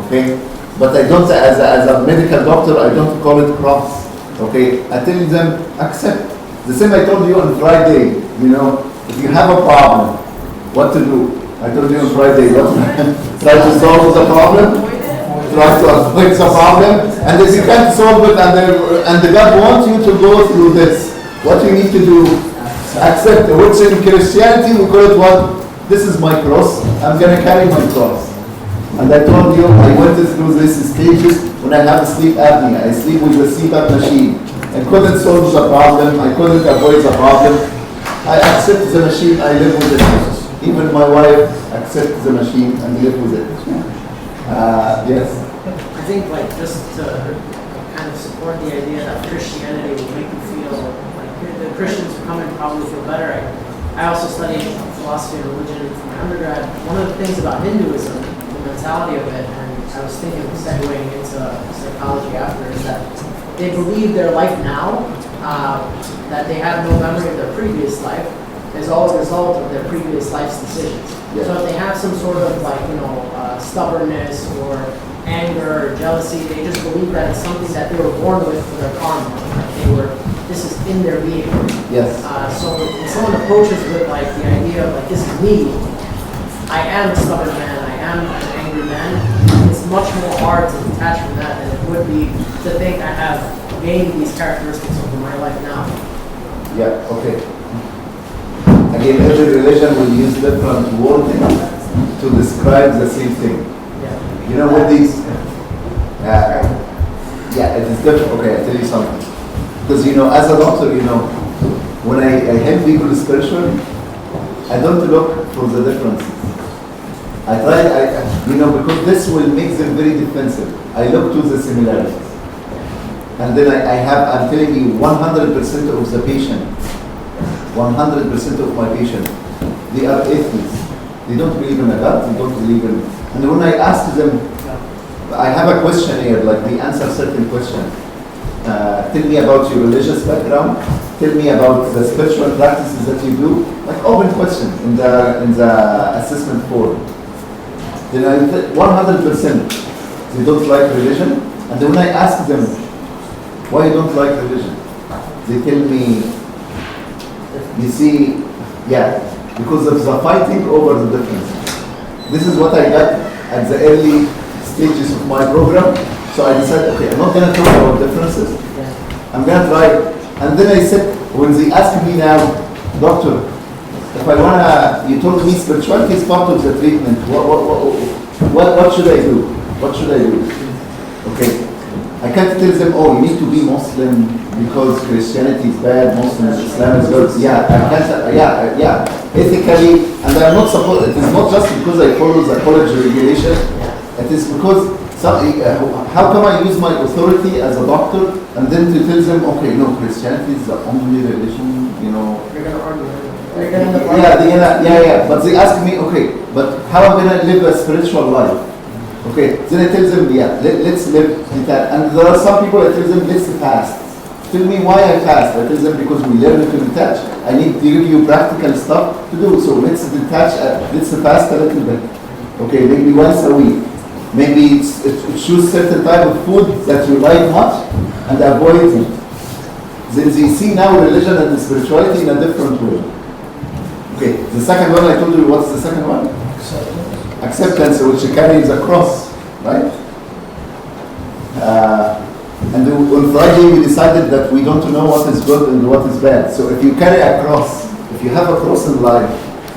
Okay? But I don't, as a medical doctor, I don't call it cross. Okay? I tell them, accept. The same I told you on Friday, if you have a problem, what to do? I told you on Friday, try to solve the problem, try to avoid the problem, and if you can't solve it and the God wants you to go through this, what you need to do, accept, which in Christianity we call it what? This is my cross, I'm going to carry my cross. And I told you, I went through these stages when I have sleep apnea. I sleep with the CPAP machine. I couldn't solve the problem, I couldn't avoid the problem. I accept the machine, I live with it. Even my wife accepts the machine and live with it. Yes. I think just to kind of support the idea that Christianity will make you feel like the Christians who come in probably feel better. I also studied philosophy and religion for my undergrad. One of the things about Hinduism, the mentality of it, and I was thinking of segueing into psychology after, is that they believe their life now, that they have no memory of their previous life, is all a result of their previous life's decisions. Yeah. So if they have some sort of stubbornness or anger or jealousy, they just believe that it's something that they were born with for their karma. This is in their being. Yes. So when someone approaches with the idea of this is me, I am a stubborn man, I am an angry man, it's much more hard to detach from that than if would be to think I have gained these characteristics over my life now. Yeah, okay. Again, every religion will use different wording to describe the same thing. Yeah. You know what these? Yeah, it is different. Okay, I'll tell you something. Because as a doctor, when I help people spiritually, I don't look for the differences. I try, because this will make them very defensive. I look to the similarities. And then I'm telling you, 100% of the patient, 100% of my patients, they are atheists. They don't believe in a God, they don't believe in... And when I ask them, I have a questionnaire, like they answer certain questions. Tell me about your religious background. Tell me about the spiritual practices that you do. Like open questions in the assessment form. Then 100% they don't like religion. And then when I ask them, why you don't like religion? They tell me, you see, because of the fighting over the difference. This is what I got at the early stages of my program. So I decided, okay, I'm not going to talk about differences. I'm going to try. And then I said, when they ask me now, doctor, if I want to, you told me spirituality is part of the treatment. What should I do? What should I do? Okay. I can't tell them, oh, you need to be Muslim because Christianity is bad, Islam is good. Yeah, I can't, ethically, and I'm not supposed, it is not just because I follow the college regulation, it is because, how come I use my authority as a doctor and then to tell them, okay, no, Christianity is the only religion, You're going to argue. But they ask me, okay, but how am I going to live a spiritual life? Okay, then I tell them, let's live that. And there are some people I tell them, let's fast. Tell me why I fast. I tell them because we learn to detach. I need to give you practical stuff to do. So let's detach, let's fast a little bit. Okay, maybe once a week. Maybe choose certain type of food that you like much and avoid it. Then they see now religion and spirituality in a different way. Okay, the second one I told you, what's the second one? Acceptance, which carries a cross, right? And on Friday we decided that we don't know what is good and what is bad. So if you carry a cross, if you have a cross in life,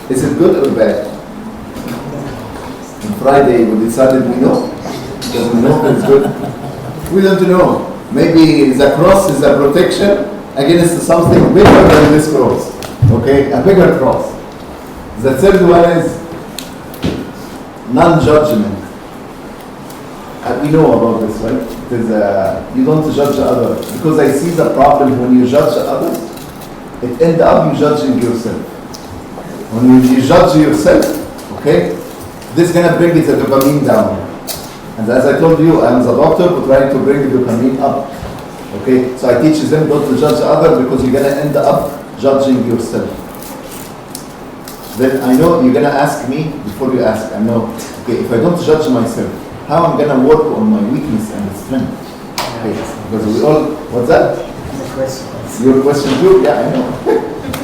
is it good or bad? On Friday we decided we know. Because we know it's good. We don't know. Maybe the cross is a protection against something bigger than this cross. Okay, a bigger cross. The third one is non-judgment. We know about this, right? Because you don't judge others. Because I see the problem when you judge others, it ends up you judging yourself. When you judge yourself, okay, this is going to bring the dopamine down. And as I told you, I'm the doctor who trying to bring the dopamine up. Okay, so I teach them not to judge others because you're going to end up judging yourself. Then I know you're going to ask me, before you ask, I know, okay, if I don't judge myself, how I'm going to work on my weakness and strength? Okay, because we all, what's that? Your question too? Yeah, I know.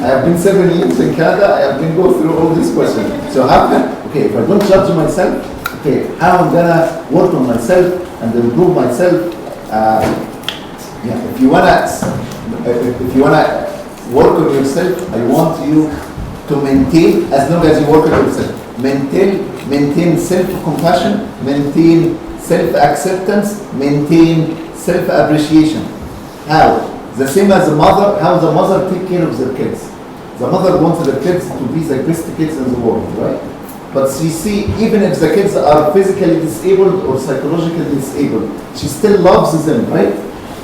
I have been 7 years in Canada, I have been go through all these questions. So how can, okay, if I don't judge myself, okay, how I'm going to work on myself and improve myself? If you wanna work on yourself, I want you to maintain, as long as you work on yourself, maintain self-compassion, maintain self-acceptance, maintain self-appreciation. How? The same as the mother, how the mother take care of their kids. The mother wants their kids to be the best kids in the world, right? But you see, even if the kids are physically disabled or psychologically disabled, she still loves them, right?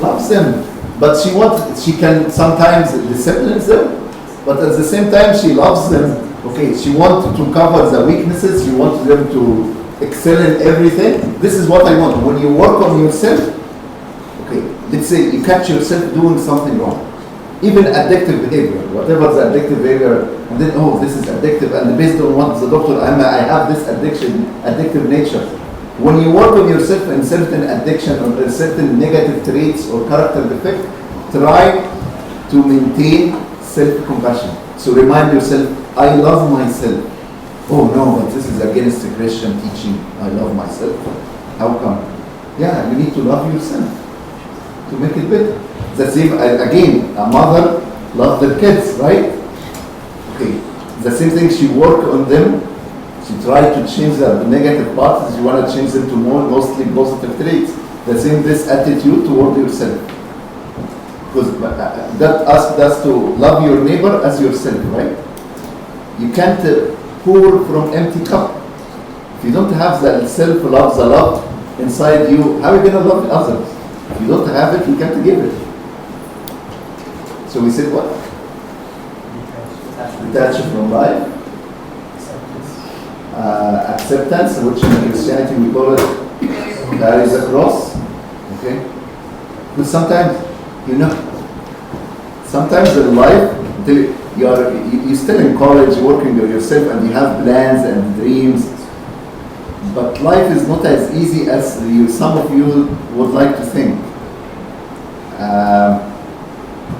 Loves them. But she can sometimes discipline them, but at the same time she loves them. Okay, she wants to cover the weaknesses, she wants them to excel in everything. This is what I want. When you work on yourself, okay, let's say you catch yourself doing something wrong. Even addictive behavior, whatever the addictive behavior, and then, oh, this is addictive, and based on what the doctor, I have this addictive nature. When you work on yourself in certain addiction or certain negative traits or character defect, try to maintain self-compassion. So remind yourself, I love myself. Oh no, but this is against the Christian teaching. I love myself. How come? Yeah, you need to love yourself to make it better. The same, again, a mother loves their kids, right? Okay, the same thing, she work on them, she try to change the negative parts, you want to change them to mostly positive traits. The same, this attitude toward yourself. Because that asks us to love your neighbor as yourself, right? You can't pour from empty cup. If you don't have the self-love, the love inside you, how are you going to love others? If you don't have it, you can't give it. So we said what? Detach from life. Acceptance, which in Christianity we call it carries a cross. Okay? But sometimes, sometimes in life, you're still in college working on yourself and you have plans and dreams, but life is not as easy as some of you would like to think.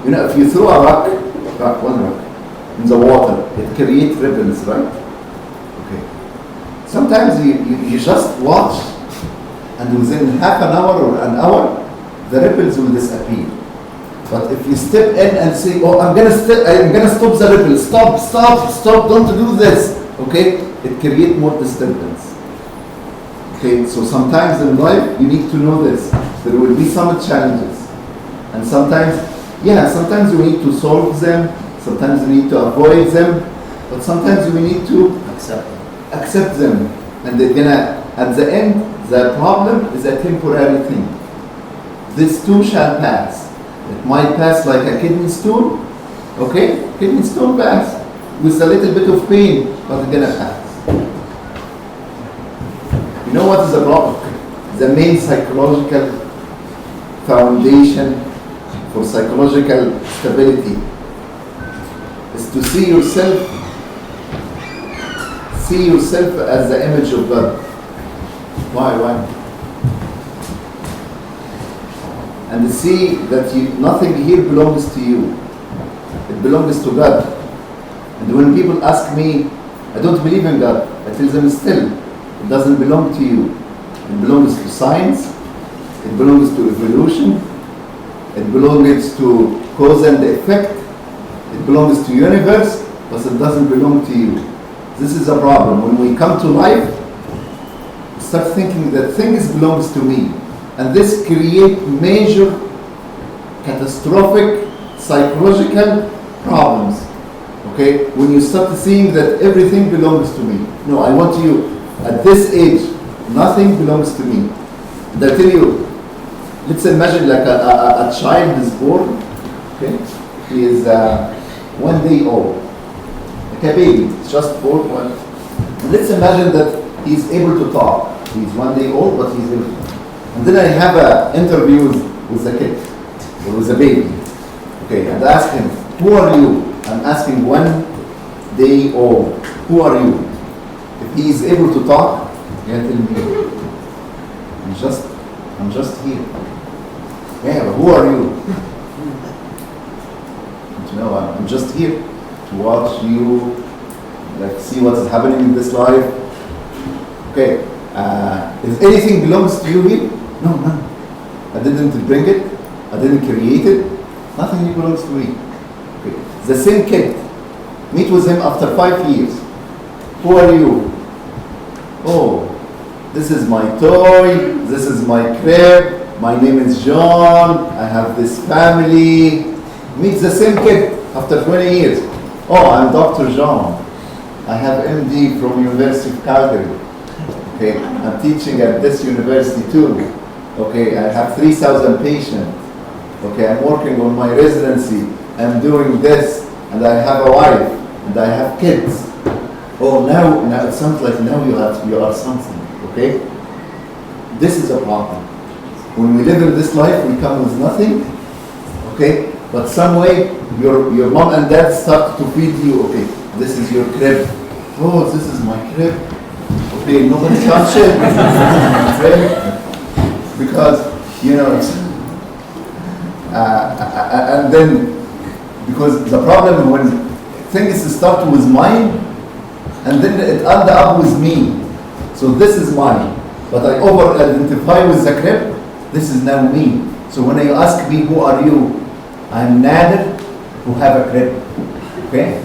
If you throw a one rock in the water, it creates ripples, right? Okay. Sometimes you just watch, and within half an hour or an hour, the ripples will disappear. But if you step in and say, "Oh, I'm gonna stop the ripple. Stop! Don't do this." Okay, it creates more disturbance. Okay, so sometimes in life you need to know this. There will be some challenges, and sometimes we need to solve them. Sometimes we need to avoid them, but sometimes we need to accept them. And they're gonna, at the end, the problem is a temporary thing. This too shall pass. It might pass like a kidney stone, okay? Kidney stone pass with a little bit of pain, but it's gonna pass. You know what is the problem? The main psychological foundation for psychological stability is to see yourself as the image of God. Why? And see that nothing here belongs to you. It belongs to God. And when people ask me, I don't believe in God, I tell them still, it doesn't belong to you. It belongs to science, it belongs to evolution, it belongs to cause and effect, it belongs to universe, but it doesn't belong to you. This is a problem. When we come to life, we start thinking that things belongs to me. And this creates major catastrophic psychological problems. Okay? When you start seeing that everything belongs to me. No, I want you, at this age, nothing belongs to me. And I tell you, let's imagine like a child is born. Okay? He is 1 day old. Like a baby, it's just born. Let's imagine that he's able to talk. He's 1 day old, but he's able to talk. And then I have an interview with the kid, or with the baby. Okay, and I ask him, who are you? I'm asking 1 day old, who are you? If he is able to talk, he can tell me, I'm just here. Yeah, but who are you? No, I'm just here to watch you, like see what is happening in this life. Okay, if anything belongs to you here, no, none. I didn't bring it. I didn't create it. Nothing belongs to me. Okay. The same kid, meet with him after 5 years. Who are you? Oh, this is my toy. This is my crib. My name is John. I have this family. Meet the same kid after 20 years. Oh, I'm Dr. John. I have MD from University of Calgary. Okay, I'm teaching at this university too. Okay, I have 3,000 patients. Okay, I'm working on my residency. I'm doing this, and I have a wife, and I have kids. Oh, now it sounds like now you are something. Okay, this is a problem. When we live in this life, we come with nothing. Okay, but some way your mom and dad start to feed you. Okay, this is your crib. Oh, this is my crib. Okay, nobody touch it. Okay? Because, and then, because the problem when things start with mine, and then it end up with me. So this is mine. but I over-identify with the crib, this is now me. So when you ask me, who are you? I'm Nader, who have a crib. Okay?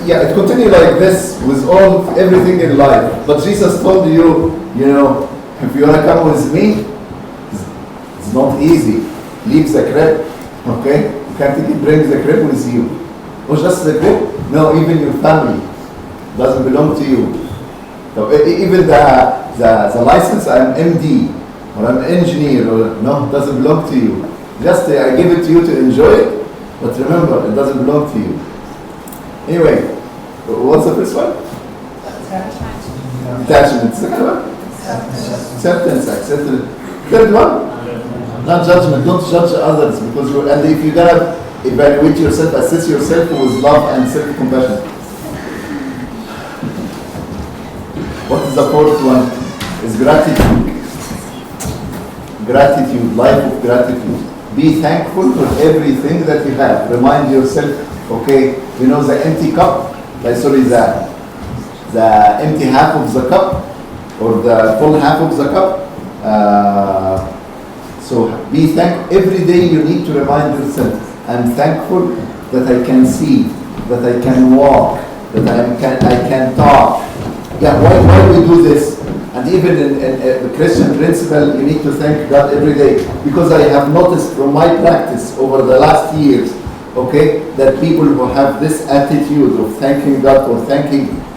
Yeah, it continues like this with everything in life. But Jesus told you, if you want to come with me, it's not easy. Leave the crib, okay? You can't bring the crib with you. Or just the crib? No, even your family doesn't belong to you. So even the license, I'm MD, or I'm engineer, or no, it doesn't belong to you. Just I give it to you to enjoy it, but remember, it doesn't belong to you. Anyway, what's the first one? Attachment. Second one? Acceptance. Third one? Not judgment. Don't judge others, because and if you're gonna evaluate yourself, assess yourself with love and self-compassion. What is the fourth one? Is gratitude. Gratitude, life of gratitude. Be thankful for everything that you have. Remind yourself, okay, the empty cup, the empty half of the cup, or the full half of the cup. So be thankful. Every day you need to remind yourself, I'm thankful that I can see, that I can walk, that I can talk. Yeah, why we do this? And even in the Christian principle, you need to thank God every day. Because I have noticed from my practice over the last years, okay, that people who have this attitude of thanking God or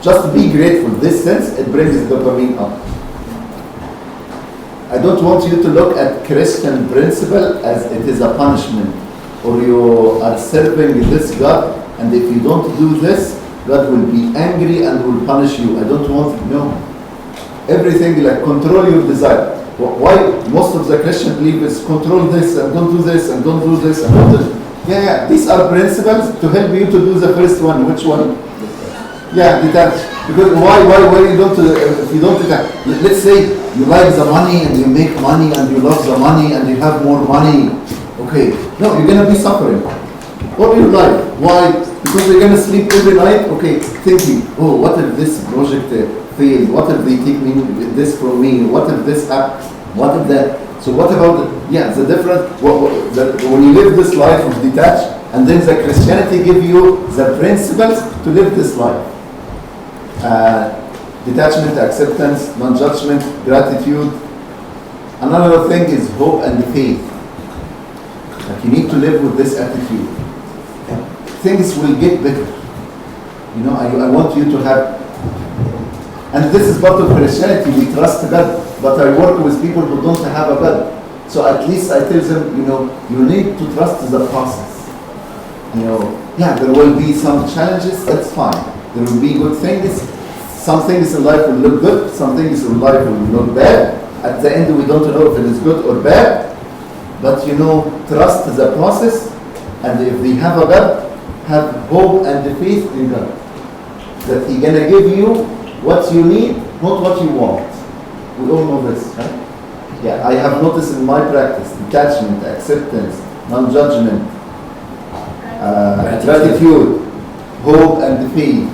just be grateful, this sense, it brings dopamine up. I don't want you to look at Christian principle as it is a punishment, or you are serving this God, and if you don't do this, God will be angry and will punish you. I don't want to know. Everything like control your desire. Why most of the Christian believers control this and don't do this and don't do this and don't do this? Yeah. These are principles to help you to do the first one. Which one? Yeah, detach. Because why you don't? If you don't detach, let's say you like the money and you make money and you love the money and you have more money. Okay, no, you're gonna be suffering all your life. Why? Because you're gonna sleep every night. Okay, thinking, oh, what if this project failed? What if they take this from me? What if this happens? What if that? So what about the different? When you live this life of detached, and then the Christianity give you the principles to live this life. Detachment, acceptance, non-judgment, gratitude. Another thing is hope and faith. Like you need to live with this attitude. Things will get better. I want you to have, and this is part of Christianity, we trust God, but I work with people who don't have a God. So at least I tell them, you need to trust the process. There will be some challenges, that's fine. There will be good things. Some things in life will look good, some things in life will look bad. At the end, we don't know if it is good or bad, but trust the process, and if they have a God, have hope and faith in God. That He's gonna give you what you need, not what you want. We all know this, right? Yeah, I have noticed in my practice, detachment, acceptance, non-judgment, gratitude, hope and faith.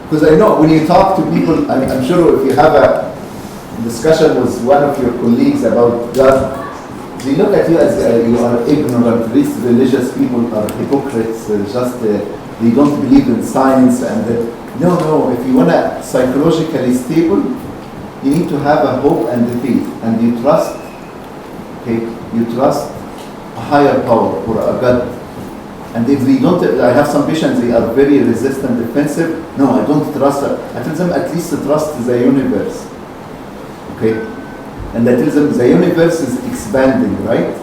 Because I know when you talk to people, I'm sure if you have a discussion with one of your colleagues about God, they look at you as you are ignorant. These religious people are hypocrites. They don't believe in science. And no, if you want to psychologically stable, you need to have a hope and a faith, and you trust. Okay, you trust a higher power or a God. And if they don't, I have some patients, they are very resistant, defensive. No, I don't trust. I tell them at least to trust the universe. Okay? And I tell them the universe is expanding, right?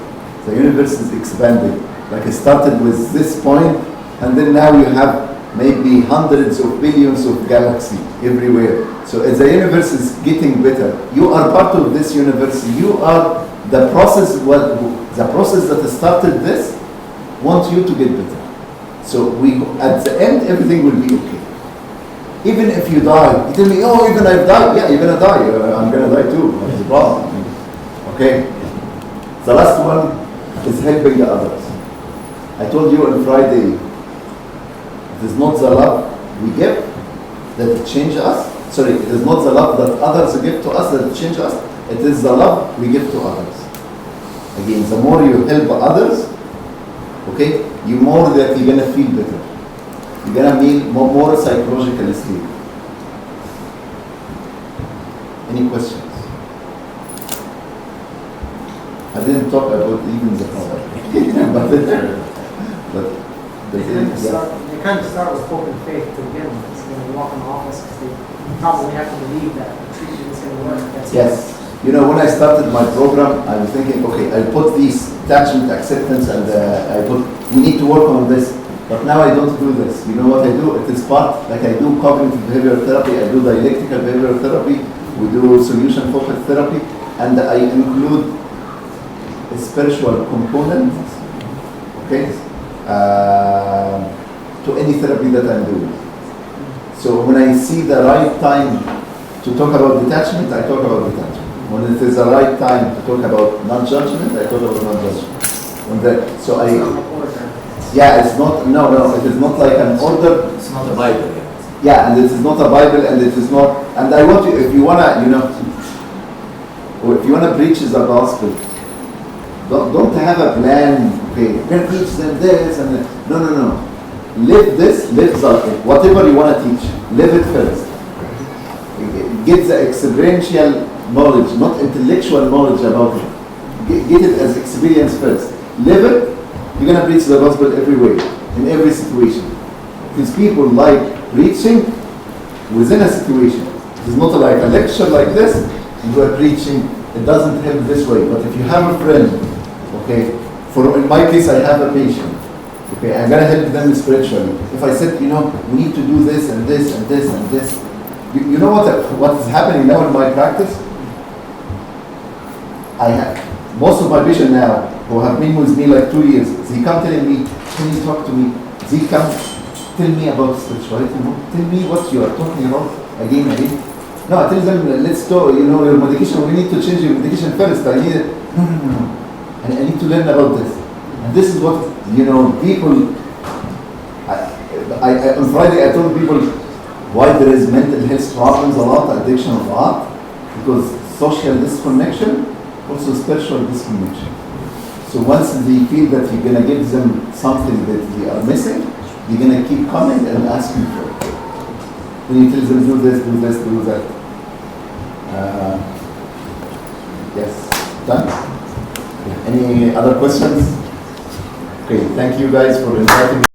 The universe is expanding. Like it started with this point, and then now you have maybe hundreds of billions of galaxies everywhere. So as the universe is getting better, you are part of this universe. You are the process. The process that started this wants you to get better. So at the end, everything will be okay. Even if you die, you tell me, oh, you're gonna die. Yeah, you're gonna die. I'm gonna die too. What's the problem? Okay. The last one is helping the others. I told you on Friday, It is not the love we give that change us. Sorry, it is not the love that others give to us that change us. It is the love we give to others. Again, the more you help others, okay, you more that you're gonna feel better. You're gonna be more psychologically stable. Any questions? I didn't talk about even the power. but They kind of start with hope and faith to begin with. So when they walk in the office, because they probably have to believe that the treatment is going to work. That's yes. You know, when I started my program, I was thinking, okay, I put these attachment, acceptance, and I put, we need to work on this. But now I don't do this. You know what I do? It is part, like I do cognitive behavioral therapy, I do dialectical behavioral therapy, we do solution-focused therapy, and I include a spiritual component, okay, to any therapy that I'm doing. So when I see the right time to talk about detachment, I talk about detachment. When it is the right time to talk about non-judgment, I talk about non-judgment. So yeah, it's not, no, it is not like an order. It's not a Bible. Yeah, and it is not a Bible, and it is not, and I want you, if you wanna, you know, or if you wanna preach the gospel, don't have a plan, okay, we're gonna preach them this, and then, no. Live this, live that, whatever you wanna teach, live it first. Get the experiential knowledge, not intellectual knowledge about it. Get it as experience first. Live it, you're gonna preach the gospel everywhere, in every situation. Because people like preaching within a situation. It's not like a lecture like this, and we're preaching, it doesn't help this way. But if you have a friend, okay, in my case I have a patient, okay, I'm gonna help them spiritually. If I said, you know, we need to do this and this and this and this, you know what is happening now in my practice? I have most of my patients now who have been with me like 2 years, they come telling me, can you talk to me? They come tell me about spirituality. Tell me what you are talking about again. No, I tell them, let's go, you know, your medication, we need to change your medication first. I need it. No. And I need to learn about this. And this is what, you know, people, on Friday I told people why there is mental health problems a lot, addiction a lot, because social disconnection, also spiritual disconnection. So once they feel that you're going to give them something that they are missing, they're going to keep coming and asking for it. When you tell them do this, do that. Yes, done? Any other questions? Okay, thank you guys for inviting me.